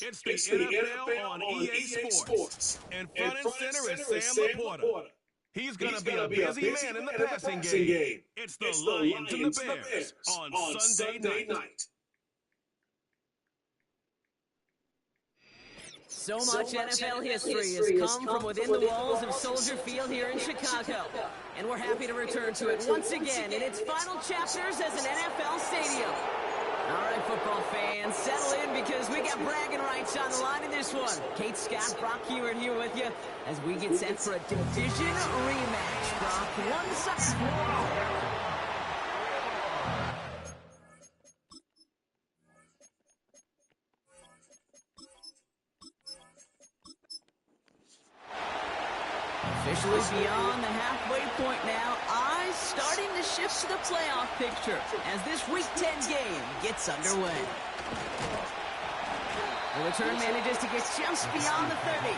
It's the NFL on EA Sports. And front and center is Sam Laporta. He's going to be a busy man in the passing game. It's the Lions and the Bears on Sunday night. So much NFL history has come from within the walls of Soldier Field here in Chicago. And we're happy to return to it once again in its final chapters as an NFL stadium. All right, football fans, settle in because we got bragging rights on the line in this one. Kate Scott, Brock Huard here with you as we get set for a division rematch. Brock, one second. Officially beyond the halfway point now, eyes starting to shift to the playoff picture as this Week 10 game gets underway. The return manages to get just beyond the 30.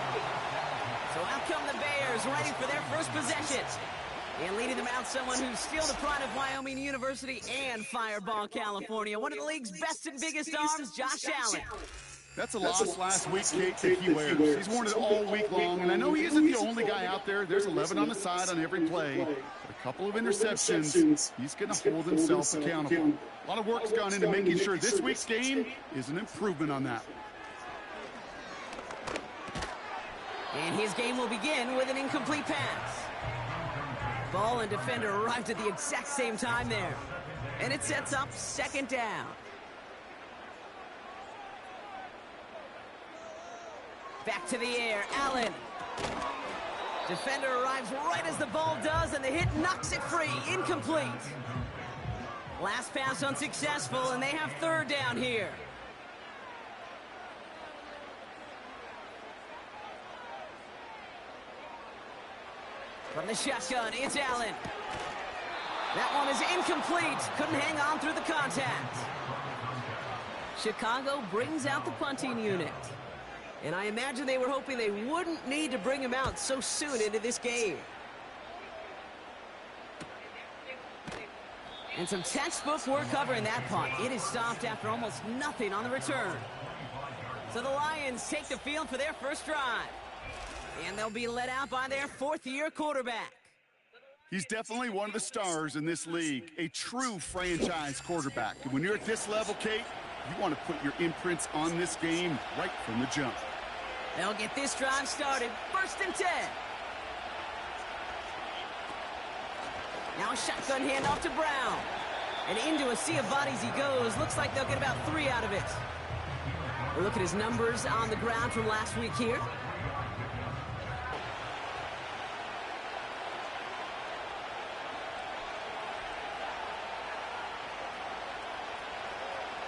So out come the Bears, ready for their first possession. And leading them out, someone who's still the pride of Wyoming University and Fireball, California. One of the league's best and biggest arms, Josh Allen. That's a loss last week, Kate, that he wears. He's worn it all week long, and I know he isn't the only guy out there. There's 11 on the side on every play. But a couple of interceptions, he's going to hold himself accountable. A lot of work's gone into making sure this week's game is an improvement on that. And his game will begin with an incomplete pass. Ball and defender arrived at the exact same time there. And it sets up second down. Back to the air, Allen. Defender arrives right as the ball does, and the hit knocks it free, incomplete. Last pass unsuccessful, and they have third down here. From the shotgun, it's Allen. That one is incomplete. Couldn't hang on through the contact. Chicago brings out the punting unit. And I imagine they were hoping they wouldn't need to bring him out so soon into this game. And some textbook work covering that punt. It is stopped after almost nothing on the return. So the Lions take the field for their first drive. And they'll be led out by their fourth-year quarterback. He's definitely one of the stars in this league, a true franchise quarterback. And when you're at this level, Kate, you want to put your imprints on this game right from the jump. They'll get this drive started. First and 10. Now a shotgun handoff to Brown. And into a sea of bodies he goes. Looks like they'll get about 3 out of it. We'll look at his numbers on the ground from last week here.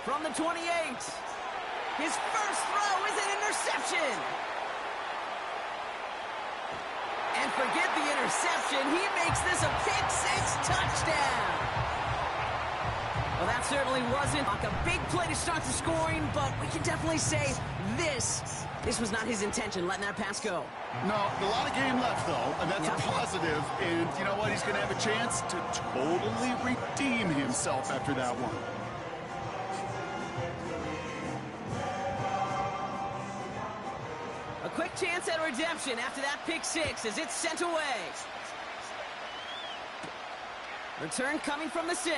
From the 28, his first throw is an interception. And forget the interception, he makes this a pick-6 touchdown. Well, that certainly wasn't like a big play to start the scoring, but we can definitely say this was not his intention, letting that pass go. No, a lot of game left, though, and that's a positive. And you know what? He's going to have a chance to totally redeem himself after that one. A quick chance at redemption after that pick-6 as it's sent away. Return coming from the 6.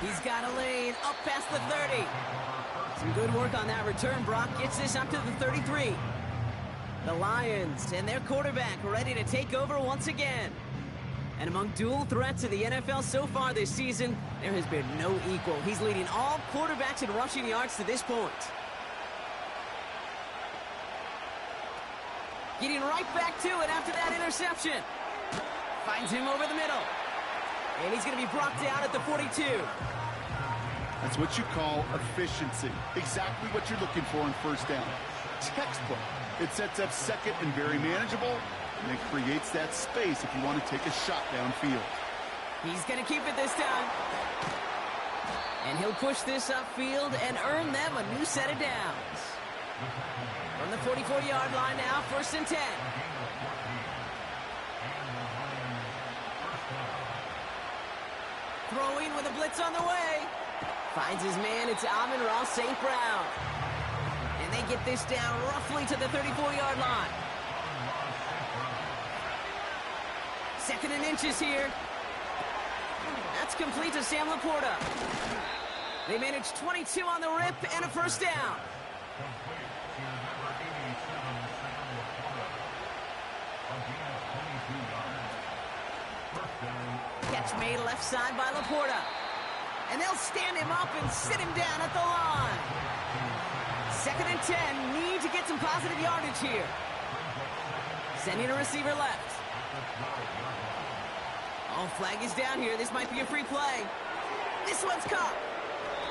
He's got a lane up past the 30. Some good work on that return. Brock gets this up to the 33. The Lions and their quarterback ready to take over once again. And among dual threats in the NFL so far this season, there has been no equal. He's leading all quarterbacks in rushing yards to this point. Getting right back to it after that interception. Finds him over the middle. And he's going to be brought down at the 42. That's what you call efficiency. Exactly what you're looking for in first down. Textbook. It sets up second and very manageable, and it creates that space if you want to take a shot downfield. He's going to keep it this time. And he'll push this upfield and earn them a new set of downs. From the 44-yard line now, first and 10. Throwing with a blitz on the way. Finds his man, it's Amon-Ra St. Brown. get this down roughly to the 34-yard line. 2nd and inches here. That's complete to Sam Laporta. They managed 22 on the rip and a first down. Catch made left side by Laporta. And they'll stand him up and sit him down at the line. 2nd and 10. Need to get some positive yardage here. Sending a receiver left. Oh, flag is down here. This might be a free play. This one's caught.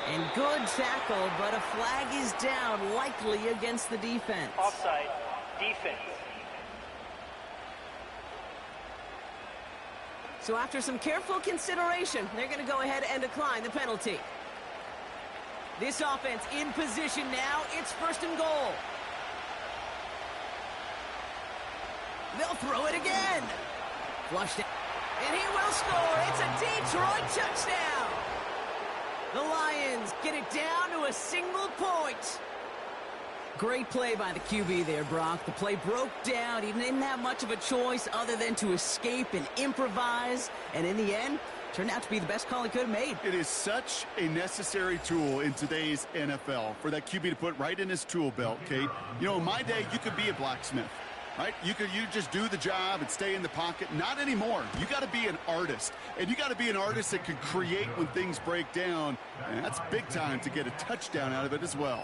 And good tackle, but a flag is down, likely against the defense. Offside, defense. So after some careful consideration, they're going to go ahead and decline the penalty. This offense in position now. It's 1st and goal. They'll throw it again. Flushed out. And he will score. It's a Detroit touchdown. The Lions get it down to a single point. Great play by the QB there, Brock. The play broke down. He didn't have much of a choice other than to escape and improvise. And in the end, turned out to be the best call he could have made. It is such a necessary tool in today's NFL for that QB to put right in his tool belt, Kate. You know, in my day, you could be a blacksmith. Right? You just do the job and stay in the pocket. Not anymore. You got to be an artist. And you got to be an artist that can create when things break down. And that's big time to get a touchdown out of it as well.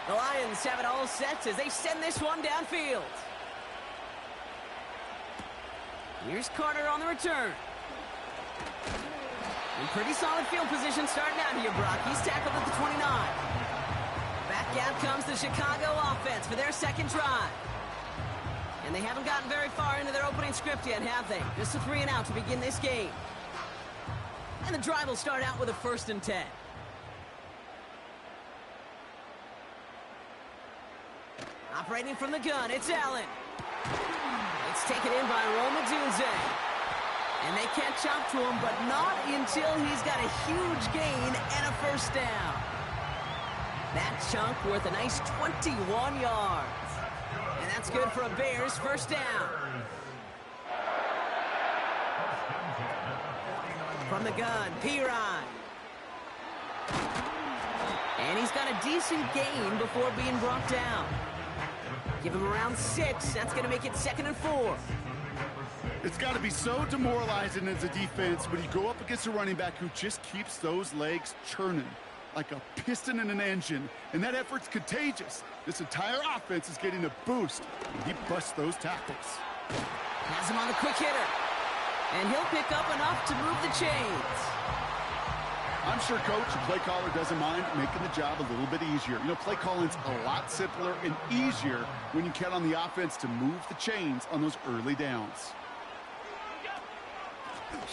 The Lions have it all set as they send this one downfield. Here's Carter on the return. In pretty solid field position starting out here, Brock. He's tackled at the 29. Back out comes the Chicago offense for their 2nd drive. And they haven't gotten very far into their opening script yet, have they? Just a 3 and out to begin this game. And the drive will start out with a 1st and 10. Operating from the gun, it's Allen. It's taken in by Rome Odunze. And they catch up to him, but not until he's got a huge gain and a first down. That chunk worth a nice 21 yards. And that's good for a Bears first down. From the gun, Piran. And he's got a decent gain before being brought down. Give him around 6. That's going to make it 2nd and 4. It's got to be so demoralizing as a defense when you go up against a running back who just keeps those legs churning like a piston in an engine, and that effort's contagious. This entire offense is getting a boost, and he busts those tackles. Has him on the quick hitter, and he'll pick up enough to move the chains. I'm sure Coach and play caller doesn't mind making the job a little bit easier. You know, play calling's a lot simpler and easier when you count on the offense to move the chains on those early downs.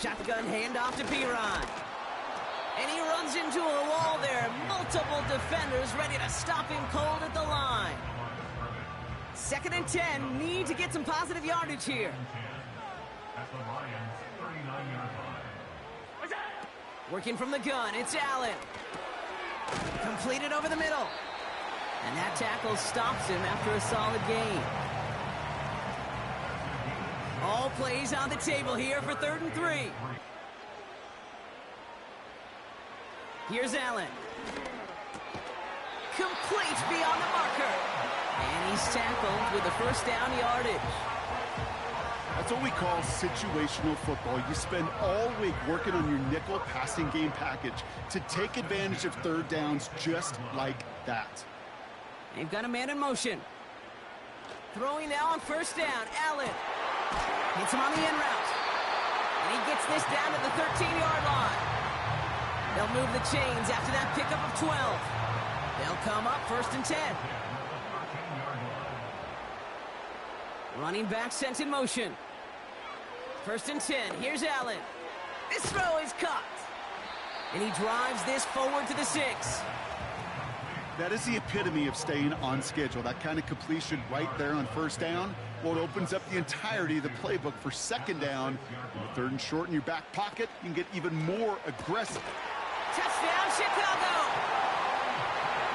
Shotgun handoff to Piran. And he runs into a wall there. Multiple defenders ready to stop him cold at the line. 2nd and 10. Need to get some positive yardage here. Working from the gun, it's Allen. Completed over the middle. And that tackle stops him after a solid gain. All plays on the table here for 3rd and 3. Here's Allen. Complete beyond the marker. And he's tackled with a first down yardage. That's what we call situational football. You spend all week working on your nickel passing game package to take advantage of 3rd downs just like that. They've got a man in motion. Throwing now on 1st down, Allen. Hits him on the in route. And he gets this down to the 13-yard line. They'll move the chains after that pickup of 12. They'll come up 1st and 10. Running back sent in motion. 1st and 10. Here's Allen. This throw is caught. And he drives this forward to the 6. That is the epitome of staying on schedule. That kind of completion right there on first down. Well, it opens up the entirety of the playbook for second down. With 3rd and short in your back pocket, you can get even more aggressive. Touchdown, Chicago!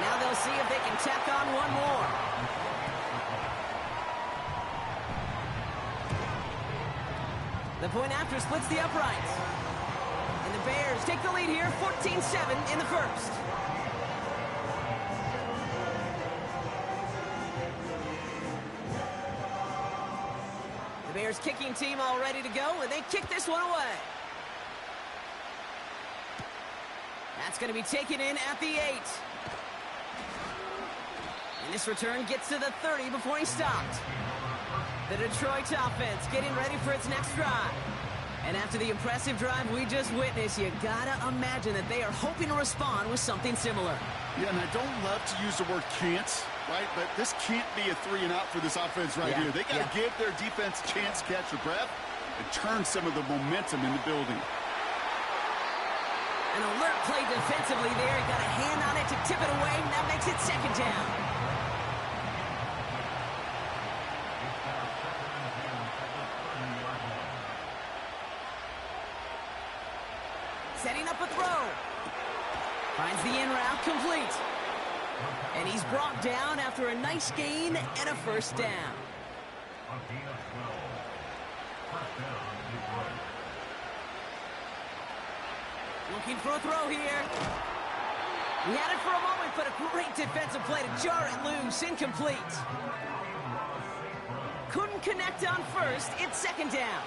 Now they'll see if they can tack on one more. The point after splits the uprights. And the Bears take the lead here, 14-7 in the first. The Bears kicking team all ready to go, and they kick this one away. That's going to be taken in at the 8. And this return gets to the 30 before he stopped. The Detroit offense getting ready for its next drive. And after the impressive drive we just witnessed, you gotta imagine that they are hoping to respond with something similar. Yeah, and I don't love to use the word can't, right? But this can't be a 3-and-out for this offense right here. They got to give their defense a chance to catch their breath and turn some of the momentum in the building. An alert play defensively there. Got a hand on it to tip it away, and that makes it second down. Setting up a throw. Finds the in route complete. And he's brought down after a nice gain and a first down. Looking for a throw here. He had it for a moment, but a great defensive play to jar it loose. Incomplete. Couldn't connect on first. It's second down.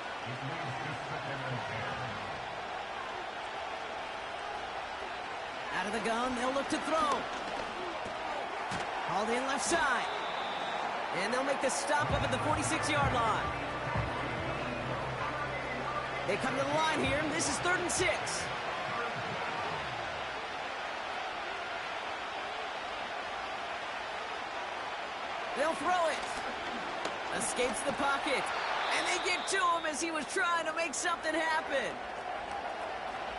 Out of the gun, they'll look to throw. Hauled in left side. And they'll make the stop up at the 46-yard line. They come to the line here. This is 3rd and 6. They'll throw it. Escapes the pocket. And they get to him as he was trying to make something happen.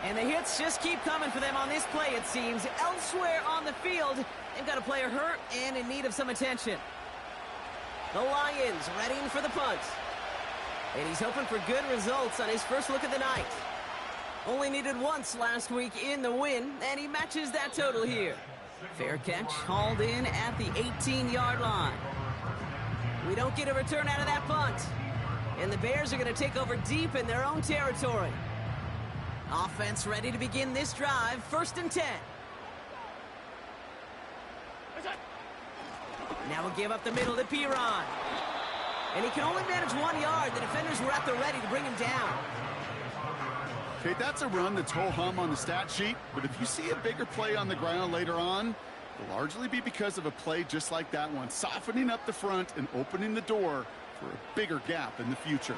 And the hits just keep coming for them on this play, it seems. Elsewhere on the field, they've got a player hurt and in need of some attention. The Lions readying for the punt. And he's hoping for good results on his first look of the night. Only needed once last week in the win, and he matches that total here. Fair catch, hauled in at the 18-yard line. We don't get a return out of that punt. And the Bears are going to take over deep in their own territory. Offense ready to begin this drive, 1st and 10. Now we'll give up the middle to Piron. And he can only manage 1 yard. The defenders were at the ready to bring him down. Okay, that's a run that's ho-hum on the stat sheet, but if you see a bigger play on the ground later on, it'll largely be because of a play just like that one, softening up the front and opening the door for a bigger gap in the future.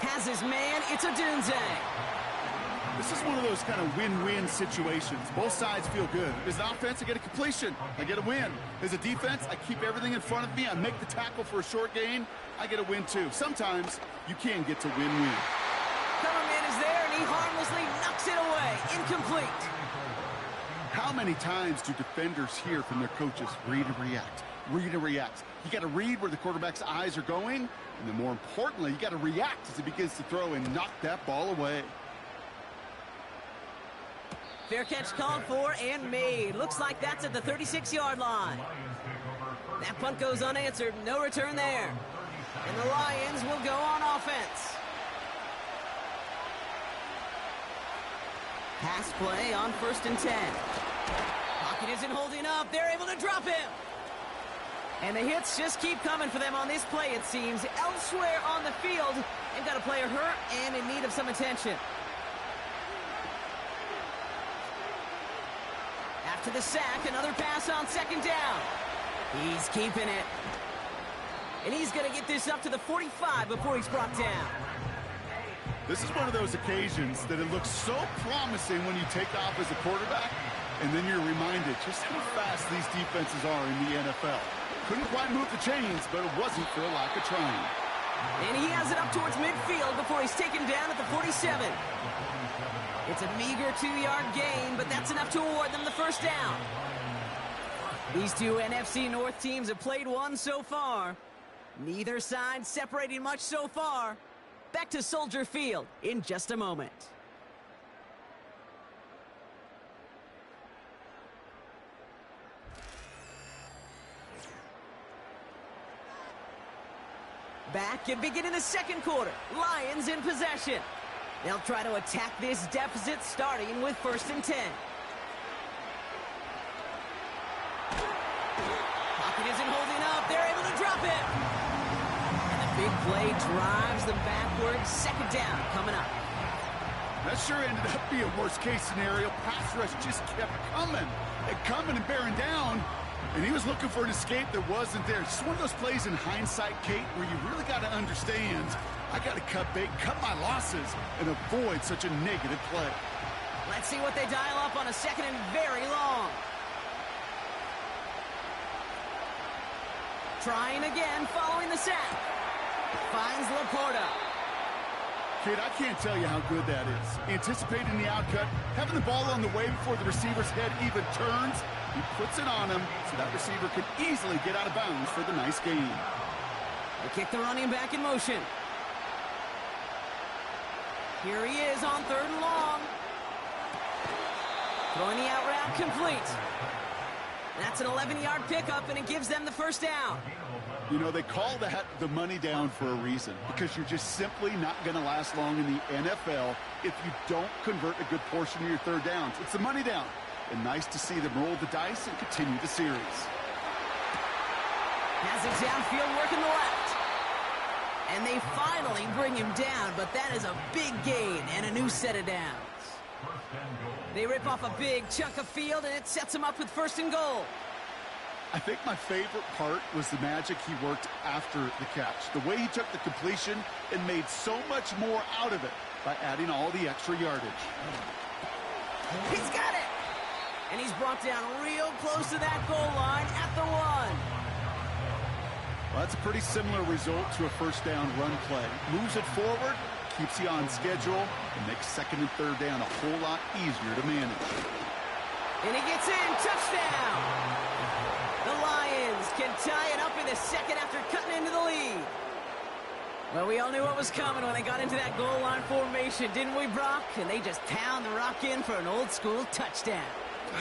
Has his man, it's Odunze. This is one of those kind of win-win situations. Both sides feel good. As an offense, I get a completion. I get a win. As a defense, I keep everything in front of me. I make the tackle for a short gain. I get a win, too. Sometimes you can get to win-win. Coverman is there, and he harmlessly knocks it away. Incomplete. How many times do defenders hear from their coaches, read and react, read and react? You got to read where the quarterback's eyes are going, and then more importantly, you got to react as he begins to throw and knock that ball away. Fair catch called for and made. Looks like that's at the 36-yard line. That punt goes unanswered. No return there. And the Lions will go on offense. Pass play on 1st and 10. Pocket isn't holding up. They're able to drop him. And the hits just keep coming for them on this play, it seems. Elsewhere on the field, they've got a player hurt and in need of some attention. After the sack, another pass on 2nd down. He's keeping it. And he's going to get this up to the 45 before he's brought down. This is one of those occasions that it looks so promising when you take off as a quarterback, and then you're reminded just how fast these defenses are in the NFL. Couldn't quite move the chains, but it wasn't for a lack of trying. And he has it up up towards midfield before he's taken down at the 47. It's a meager 2-yard gain, but that's enough to award them the first down. These two NFC North teams have played one so far. Neither side separating much so far. Back to Soldier Field in just a moment. Back and beginning the second quarter. Lions in possession. They'll try to attack this deficit starting with 1st and 10. Pocket isn't holding up. They're able to drop it. And the big play drives them backwards. 2nd down coming up. That sure ended up being a worst-case scenario. Pass rush just kept coming and bearing down. And he was looking for an escape that wasn't there. Just one of those plays in hindsight, Kate, where you really got to understand, I got to cut bait, cut my losses, and avoid such a negative play. Let's see what they dial up on a 2nd and very long. Trying again following the sack. Finds Laporta. Kid, I can't tell you how good that is. Anticipating the outcut, having the ball on the way before the receiver's head even turns, he puts it on him so that receiver could easily get out of bounds for the nice gain. They kick the running back in motion. Here he is on 3rd and long. Throwing the out route complete. That's an 11-yard pickup, and it gives them the first down. You know, they call that the money down for a reason, because you're just simply not going to last long in the NFL if you don't convert a good portion of your 3rd downs. It's the money down. And nice to see them roll the dice and continue the series. Has it downfield working the left. And they finally bring him down, but that is a big gain and a new set of downs. They rip off a big chunk of field, and it sets him up with 1st and goal. I think my favorite part was the magic he worked after the catch. The way he took the completion and made so much more out of it by adding all the extra yardage. He's got it! And he's brought down real close to that goal line at the 1. Well, that's a pretty similar result to a 1st down run play. Moves it forward, keeps you on schedule, and makes 2nd and 3rd down a whole lot easier to manage. And he gets in, touchdown! The Lions can tie it up in the 2nd after cutting into the lead. Well, we all knew what was coming when they got into that goal line formation, didn't we, Brock? And they just pound the rock in for an old-school touchdown.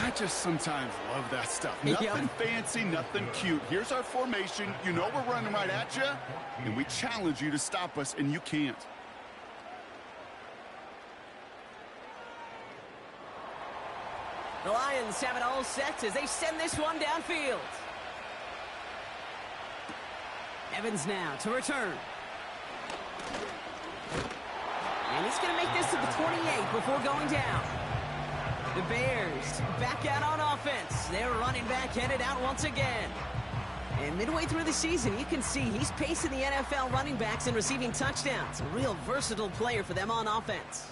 I just sometimes love that stuff. Nothing fancy, nothing cute. Here's our formation. You know we're running right at you, and we challenge you to stop us, and you can't. The Lions have it all set as they send this one downfield. Evans now to return. And he's going to make this to the 28 before going down. The Bears back out on offense. Their running back headed out once again. And midway through the season, you can see he's pacing the NFL running backs and receiving touchdowns. A real versatile player for them on offense.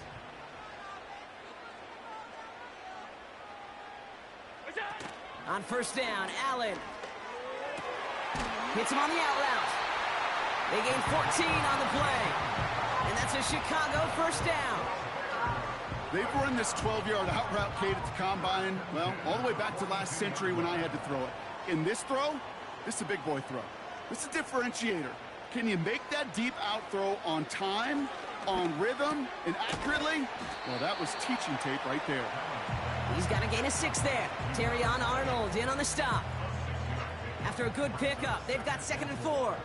On 1st down, Allen hits him on the out route. They gain 14 on the play. And that's a Chicago 1st down. They've run this 12-yard out route, Kate, at the combine, well, all the way back to last century when I had to throw it. In this throw, this is a big boy throw. This is a differentiator. Can you make that deep out throw on time, on rhythm, and accurately? Well, that was teaching tape right there. He's got a gain of 6 there. Terrion Arnold in on the stop. After a good pickup, they've got 2nd and 4.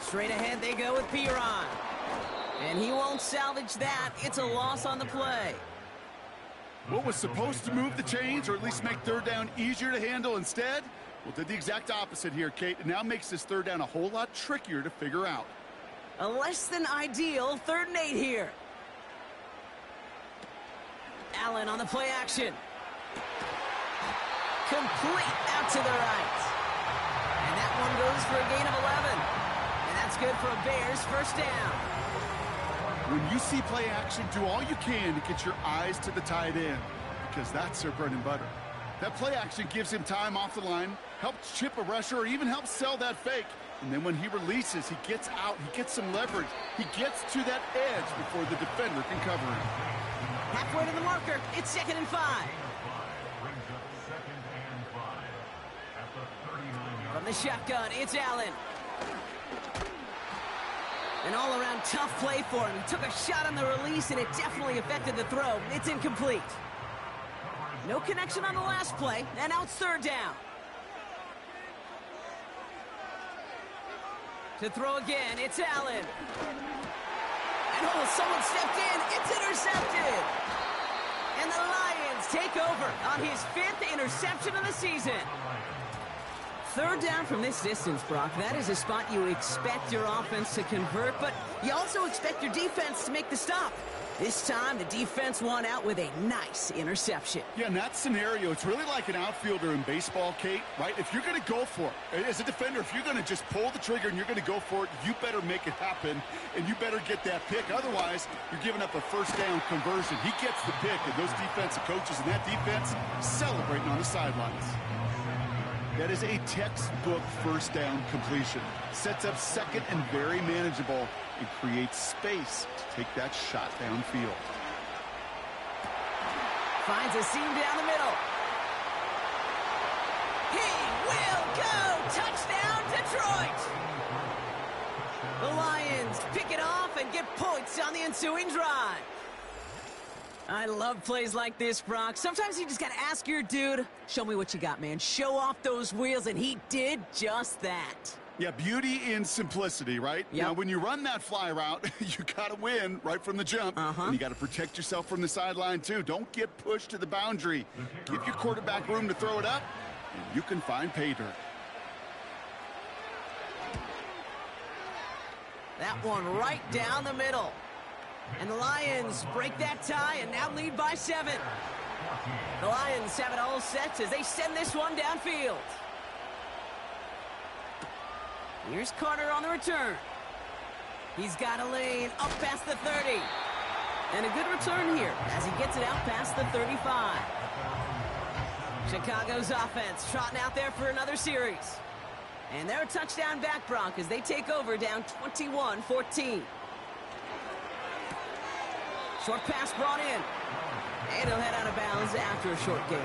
Straight ahead they go with Piron. And he won't salvage that. It's a loss on the play. What was supposed to move the chains, or at least make 3rd down easier to handle instead? Well, did the exact opposite here, Kate. It now makes this 3rd down a whole lot trickier to figure out. A less than ideal 3rd and 8 here. Allen on the play action. Complete out to the right. And that one goes for a gain of 11. And that's good for a Bears 1st down. When you see play action, do all you can to get your eyes to the tight end, because that's their bread and butter. That play action gives him time off the line, helps chip a rusher, or even helps sell that fake. And then when he releases, he gets out, he gets some leverage. He gets to that edge before the defender can cover him. Halfway to the marker, it's 2nd and 5. From the shotgun, it's Allen. An all-around tough play for him. He took a shot on the release, and it definitely affected the throw. It's incomplete. No connection on the last play, and now it's 3rd down. To throw again, it's Allen. And someone stepped in. It's intercepted. And the Lions take over on his 5th interception of the season. 3rd down from this distance, Brock. That is a spot you expect your offense to convert, but you also expect your defense to make the stop. This time, the defense won out with a nice interception. Yeah, in that scenario, it's really like an outfielder in baseball, Kate, right? If you're going to go for it, as a defender, if you're going to just pull the trigger and you're going to go for it, you better make it happen, and you better get that pick. Otherwise, you're giving up a 1st down conversion. He gets the pick, and those defensive coaches and that defense celebrating on the sidelines. That is a textbook 1st down completion. Sets up 2nd and very manageable, and creates space to take that shot downfield. Finds a seam down the middle. He will go! Touchdown, Detroit! The Lions pick it off and get points on the ensuing drive. I love plays like this, Brock. Sometimes you just got to ask your dude, show me what you got, man. Show off those wheels, and he did just that. Yeah, beauty in simplicity, right? Yep. Now, when you run that fly route, you got to win right from the jump. And you got to protect yourself from the sideline, too. Don't get pushed to the boundary. Give your quarterback room to throw it up, and you can find pay dirt. That one right down the middle. And the Lions break that tie and now lead by 7. The Lions have it all set as they send this one downfield. Here's Carter on the return. He's got a lane up past the 30. And a good return here as he gets it out past the 35. Chicago's offense trotting out there for another series. And they're a touchdown back, Brock, as they take over down 21-14. Short pass brought in. And he'll head out of bounds after a short gain.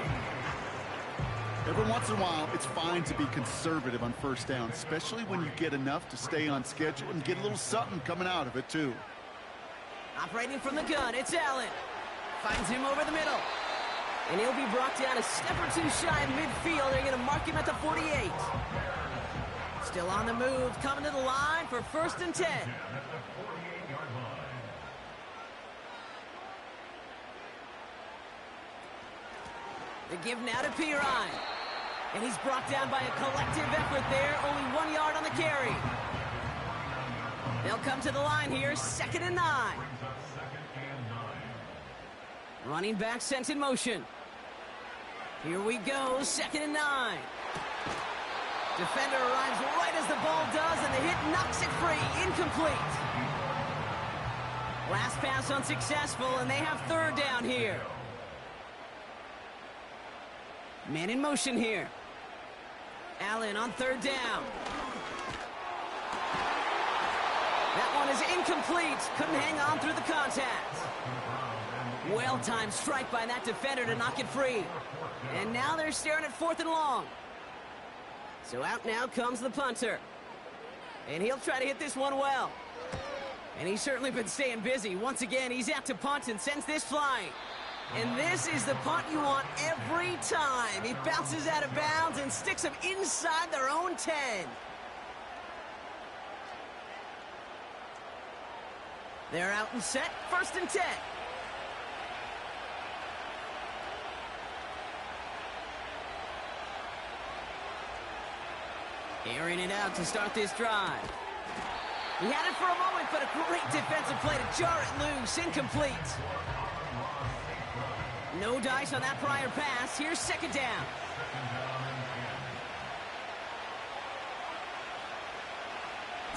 Every once in a while, it's fine to be conservative on 1st down, especially when you get enough to stay on schedule and get a little something coming out of it, too. Operating from the gun, it's Allen. Finds him over the middle. And he'll be brought down a step or 2 shy of midfield. They're going to mark him at the 48. Still on the move, coming to the line for 1st and 10. The give now to Pirine. And he's brought down by a collective effort there. Only 1 yard on the carry. They'll come to the line here, 2nd and 9. Running back sent in motion. Here we go, 2nd and 9. Defender arrives right as the ball does, and the hit knocks it free. Incomplete. Last pass unsuccessful, and they have 3rd down here. Man in motion here. Allen on 3rd down. That one is incomplete. Couldn't hang on through the contact. Well-timed strike by that defender to knock it free. And now they're staring at 4th and long. So out now comes the punter. And he'll try to hit this one well. And he's certainly been staying busy. Once again, he's out to punt and sends this flying. And this is the punt you want every time. He bounces out of bounds and sticks them inside their own 10. They're out and set, 1st and 10. Airing it out to start this drive. He had it for a moment, but a great defensive play to jar it loose. Incomplete. No dice on that prior pass. Here's 2nd down.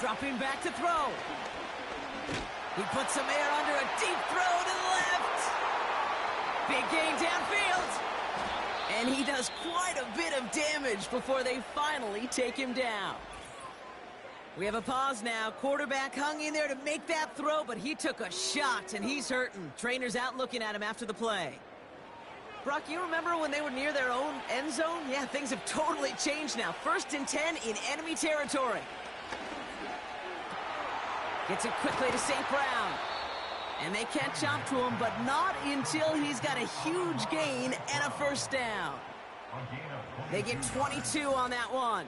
Dropping back to throw. He puts some air under a deep throw to the left. Big gain downfield. And he does quite a bit of damage before they finally take him down. We have a pause now. Quarterback hung in there to make that throw, but he took a shot, and he's hurting. Trainer's out looking at him after the play. Brock, you remember when they were near their own end zone? Yeah, things have totally changed now. 1st and 10 in enemy territory. Gets it quickly to St. Brown. And they catch up to him, but not until he's got a huge gain and a first down. They get 22 on that one.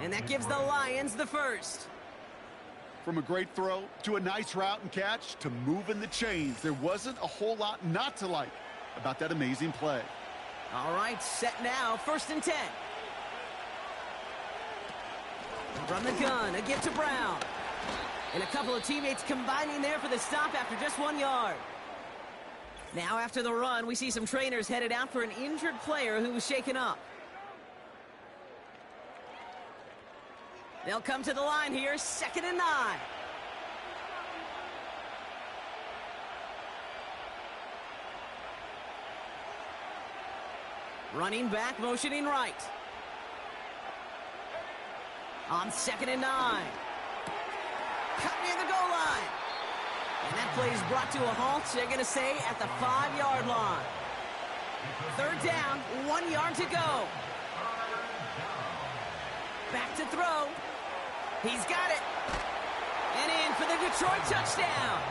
And that gives the Lions the first. From a great throw to a nice route and catch to moving the chains, there wasn't a whole lot not to like about that amazing play. All right, set now, 1st and 10. From the gun, a give to Brown. And a couple of teammates combining there for the stop after just 1 yard. Now after the run, we see some trainers headed out for an injured player who was shaken up. They'll come to the line here, 2nd and 9. Running back, motioning right. On 2nd and 9. Cut near the goal line. And that play is brought to a halt, they're going to say, at the 5-yard line. 3rd down, 1 yard to go. Back to throw. He's got it. And in for the Detroit touchdown.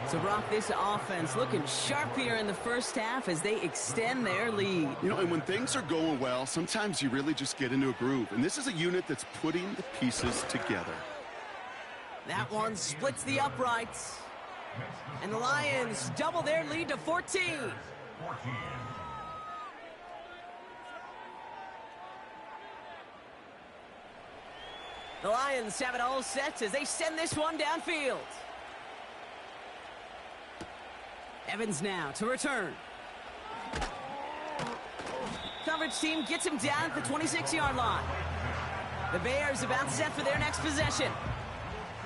So, Brock, this offense looking sharp here in the first half as they extend their lead. You know, and when things are going well, sometimes you really just get into a groove. And this is a unit that's putting the pieces together. That one splits the uprights. And the Lions double their lead to 14. The Lions have it all set as they send this one downfield. Evans now to return. Coverage team gets him down at the 26-yard line. The Bears about set for their next possession.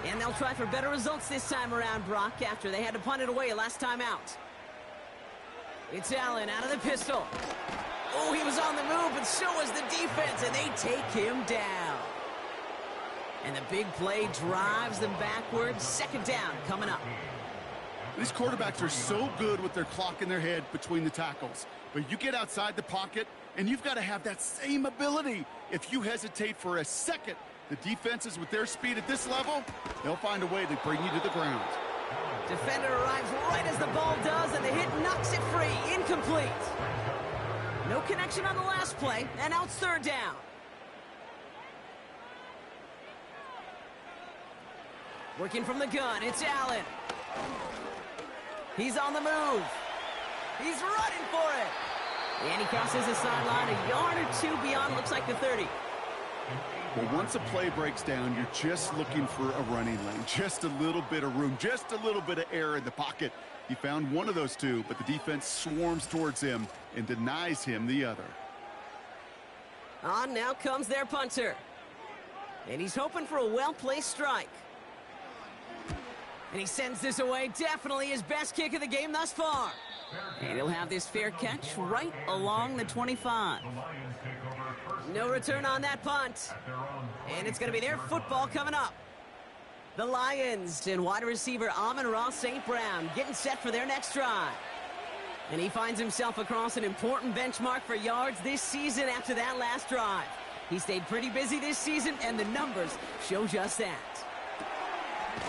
And they'll try for better results this time around, Brock, after they had to punt it away last time out. It's Allen out of the pistol. Oh, he was on the move, but so was the defense, and they take him down. And the big play drives them backwards. 2nd down coming up. These quarterbacks are so good with their clock in their head between the tackles. But you get outside the pocket, and you've got to have that same ability. If you hesitate for a second, the defenses with their speed at this level, they'll find a way to bring you to the ground. Defender arrives right as the ball does, and the hit knocks it free. Incomplete. No connection on the last play, and now it's 3rd down. Working from the gun, it's Allen. He's on the move. He's running for it. And he crosses the sideline a yard or two beyond, looks like the 30. Well, once a play breaks down, you're just looking for a running lane. Just a little bit of room, just a little bit of air in the pocket. He found one of those two, but the defense swarms towards him and denies him the other. On now comes their punter. And he's hoping for a well-placed strike. And he sends this away. Definitely his best kick of the game thus far. And he'll have this fair catch right along the 25. No return on that punt. And it's going to be their football coming up. The Lions and wide receiver Amon-Ra St. Brown getting set for their next drive. And he finds himself across an important benchmark for yards this season after that last drive. He stayed pretty busy this season, and the numbers show just that.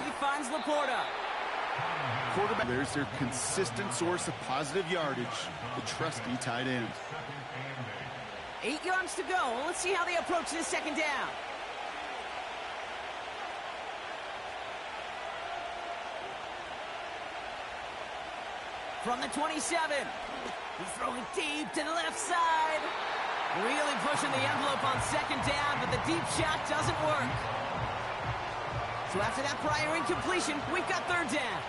He finds Laporta. Quarterback, there's their consistent source of positive yardage, the trusty tight end. 8 yards to go. Let's see how they approach this 2nd down. From the 27. He's throwing deep to the left side. Really pushing the envelope on 2nd down, but the deep shot doesn't work. So after that prior incompletion, we've got 3rd down.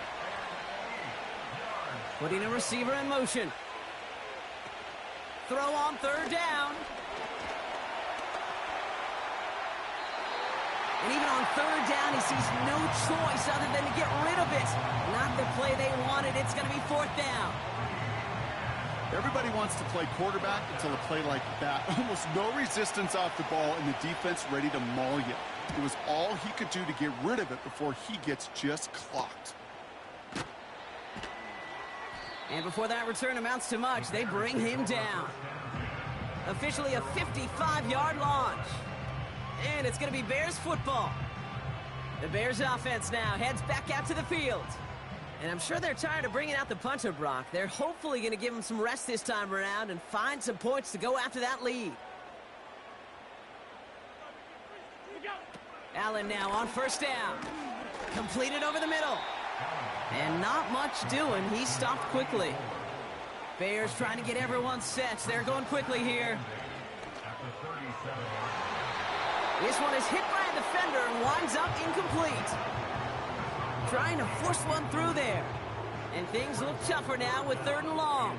Putting a receiver in motion. Throw on 3rd down. And even on 3rd down, he sees no choice other than to get rid of it. Not the play they wanted. It's going to be 4th down. Everybody wants to play quarterback until a play like that. Almost no resistance off the ball and the defense ready to maul you. It was all he could do to get rid of it before he gets just clocked. And before that return amounts to much, they bring him down. Officially a 55-yard launch. And it's going to be Bears football. The Bears offense now heads back out to the field. And I'm sure they're tired of bringing out the punter, Brock. They're hopefully going to give him some rest this time around and find some points to go after that lead. Allen now on first down. Completed over the middle. And not much doing. He stopped quickly. Bears trying to get everyone set. They're going quickly here. This one is hit by a defender and winds up incomplete. Trying to force one through there. And things look tougher now with 3rd and long.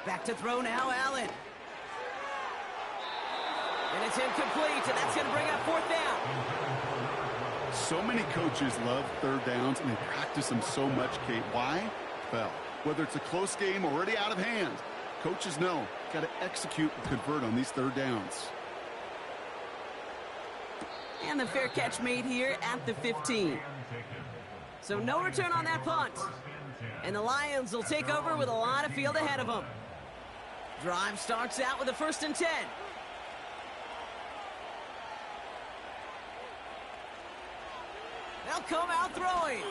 Back to throw now, Allen. And it's incomplete, and that's going to bring up 4th down. So many coaches love 3rd downs, and they practice them so much, Kate. Why? Well, whether it's a close game or already out of hand, coaches know got to execute and convert on these 3rd downs. And the fair catch made here at the 15. So no return on that punt. And the Lions will take over with a lot of field ahead of them. Drive starts out with a 1st and 10. They'll come out throwing.